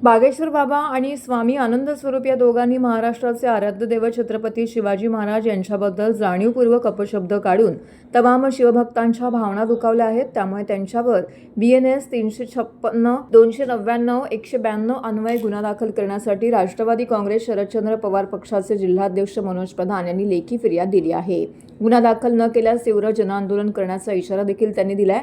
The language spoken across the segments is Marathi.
बागेश्वर बाबा आणि स्वामी आनंद स्वरूप या दोघांनी महाराष्ट्राचे आराध्य दैवत छत्रपती शिवाजी महाराज यांच्याबद्दल जाणीवपूर्वक अपशब्द काढून तमाम शिवभक्तांच्या भावना दुखावल्या आहेत। त्यामुळे त्यांच्यावर BNS 356, 299, 192 अन्वये गुन्हा दाखल करण्यासाठी राष्ट्रवादी काँग्रेस शरदचंद्र पवार पक्षाचे जिल्हाध्यक्ष मनोज प्रधान यांनी लेखी फिर्याद दिली आहे। गुन्हा दाखल न केल्यास तीव्र जनआंदोलन करण्याचा इशारा देखील त्यांनी दिलाय।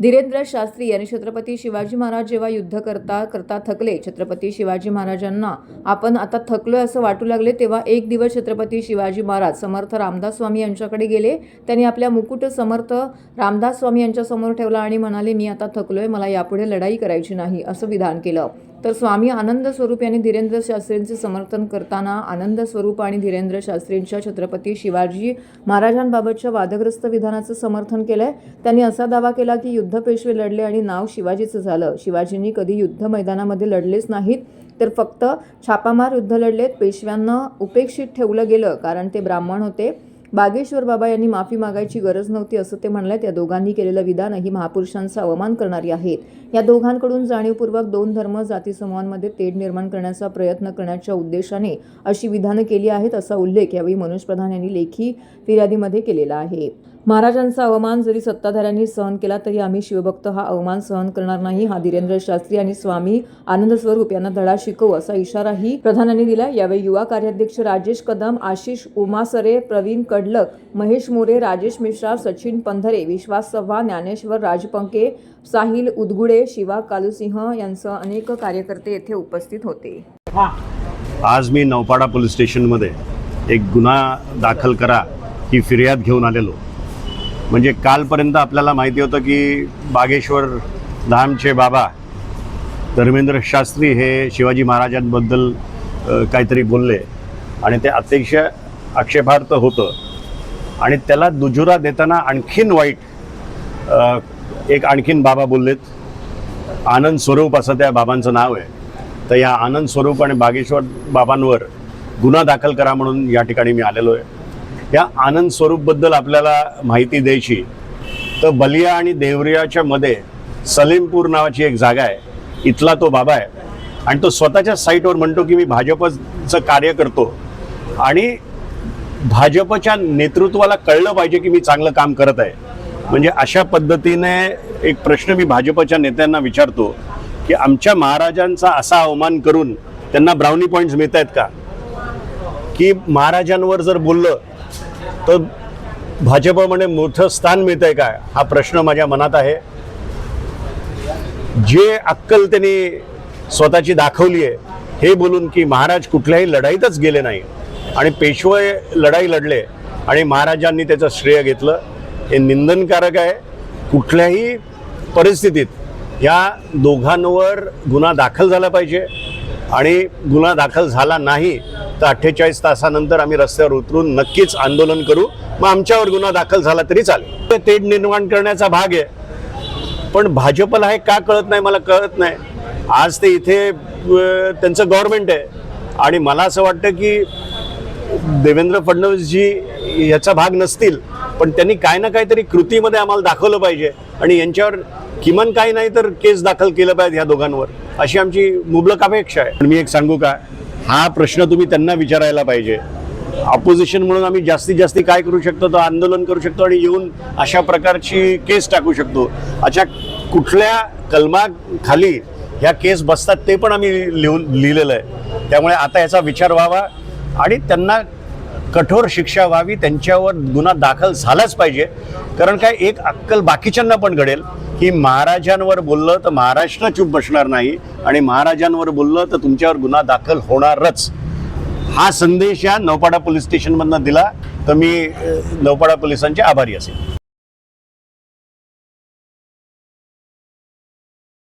धीरेंद्र शास्त्री यांनी छत्रपती शिवाजी महाराज जेव्हा युद्ध करता थकले, छत्रपती शिवाजी महाराजांना आपण आता थकलोय असं वाटू लागले, तेव्हा एक दिवस छत्रपती शिवाजी महाराज समर्थ रामदास स्वामी यांच्याकडे गेले। त्यांनी आपल्या मुकुट समर्थ रामदास स्वामी यांच्या समोर ठेवला आणि म्हणाले, मी आता थकलोय, मला यापुढे लढाई करायची नाही, असं विधान केलं। तर स्वामी आनंद स्वरूप यांनी धीरेंद्र शास्त्रींचे समर्थन करताना आनंद स्वरूप आणि धीरेंद्र शास्त्रींच्या छत्रपती शिवाजी महाराजांबाबतच्या वादग्रस्त विधानाचं समर्थन केलंय। त्यांनी असा दावा केला की युद्ध पेशवे लढले आणि नाव शिवाजीचं झालं। शिवाजींनी कधी युद्ध मैदानामध्ये लढलेच नाहीत, तर फक्त छापामार युद्ध लढलेत। पेशव्यांना उपेक्षित ठेवलं गेलं कारण ते ब्राह्मण होते। बागेश्वर बाबा यांनी माफी मागायची गरज नव्हती असं ते म्हणाले। या दोघांनी केलेलं विधान ही महापुरुषांचा अवमान करणारी आहेत। या दोघांकडून जाणीवपूर्वक दोन धर्म जाती समूहांमध्ये तेढ निर्माण करण्याचा प्रयत्न करण्याच्या उद्देशाने अशी विधानं केली आहेत, असा उल्लेख यावेळी मनोज प्रधान यांनी लेखी फिर्यादीमध्ये केलेला आहे। महाराजांचा अवमान जरी सत्ताधाऱ्यांनी सहन केला तरी आम्ही शिवभक्त हा अवमान सहन करणार नाही, हा धीरेंद्र शास्त्री आणि स्वामी आनंद स्वरूप यांना धडा शिकवू असा इशाराही प्रधानांनी दिला। यावेळी युवा कार्याध्यक्ष राजेश कदम, आशिष उमासरे, प्रवीण कडलक, महेश मोरे, राजेश मिश्रा, सचिन पंधरे, विश्वास चव्हाण, ज्ञानेश्वर राजपंके, साहिल उदगुडे, शिवा कालुसिंह यांसह अनेक कार्यकर्ते येथे उपस्थित होते। आज मी नौपाडा पोलीस स्टेशनमध्ये एक गुन्हा दाखल करा ही फिर्याद घेऊन आलेलो। म्हणजे कालपर्यंत आपल्याला माहिती होतं की बागेश्वर धामचे बाबा धर्मेंद्र शास्त्री हे शिवाजी महाराजांबद्दल काहीतरी बोलले आणि ते अतिशय आक्षेपार्ह होतं आणि त्याला दुजोरा देताना आणखीन वाईट एक आणखीन बाबा बोललेत। आनंद स्वरूप असं त्या बाबांचं नाव आहे। तर या आनंद स्वरूप आणि बागेश्वर बाबांवर गुन्हा दाखल करा म्हणून या ठिकाणी मी आलेलो आहे। या आनंद स्वरूपबद्दल आपल्याला माहिती द्यायची तर बलिया आणि देवरियाच्या मध्ये सलीमपूर नावाची एक जागा आहे, इथला तो बाबा आहे आणि तो स्वतःच्या साईटवर म्हणतो की मी भाजपचं कार्य करतो आणि भाजपच्या नेतृत्वाला कळलं पाहिजे की मी चांगलं काम करत आहे। म्हणजे अशा पद्धतीने एक प्रश्न मी भाजपच्या नेत्यांना विचारतो की आमच्या महाराजांचा असा अवमान करून त्यांना ब्राउनी पॉईंट्स मिळत आहेत का? की महाराजांवर जर बोललं तर भाजपमध्ये मोठं स्थान मिळत आहे काय, हा प्रश्न माझ्या मनात आहे। जे अक्कल त्यांनी स्वतःची दाखवली आहे हे बोलून की महाराज कुठल्याही लढाईतच गेले नाही आणि पेशवे लढाई लढले आणि महाराजांनी त्याचं श्रेय घेतलं, हे निंदनकारक आहे। कुठल्याही परिस्थितीत या दोघांवर गुन्हा दाखल झाला पाहिजे आणि गुन्हा दाखल झाला नाही तर 48 तासानंतर आम्ही रस्त्यावर उतरून नक्कीच आंदोलन करू। मग आमच्यावर गुन्हा दाखल झाला तरी चालेल। तेढ निर्माण करण्याचा भाग आहे, पण भाजपला हे का कळत नाही मला कळत नाही। आज ते इथे त्यांचं गव्हर्नमेंट आहे आणि मला असं वाटतं की देवेंद्र फडणवीसजी याचा भाग नसतील, पण त्यांनी काय ना काहीतरी कृतीमध्ये आम्हाला दाखवलं पाहिजे आणि यांच्यावर किमान काही नाही तर केस दाखल केलं पाहिजे ह्या दोघांवर, अशी आमची मुबलक अपेक्षा आहे। पण मी एक सांगू का, हा प्रश्न तुम्ही त्यांना विचारायला पाहिजे। ऑपोजिशन म्हणून आम्ही जास्तीत जास्त काय करू शकतो तर आंदोलन करू शकतो आणि येऊन अशा प्रकारची केस टाकू शकतो। अशा कुठल्या कलमाखाली ह्या केस बसतात ते पण आम्ही लिहिलेलं आहे। त्यामुळे आता याचा विचार व्हावा आणि त्यांना कठोर शिक्षा व्हावी, त्यांच्यावर गुन्हा दाखल झालाच पाहिजे। कारण काय एक अक्कल बाकीच्यांना पण घडेल की महाराजांवर बोललं तर महाराष्ट्र चूप बसणार नाही आणि महाराजांवर बोललं तर तुमच्यावर गुन्हा दाखल होणारच। हा संदेश या नौपाडा पोलीस स्टेशनमधनं दिला तर मी नौपाडा पोलिसांचे आभारी असेल।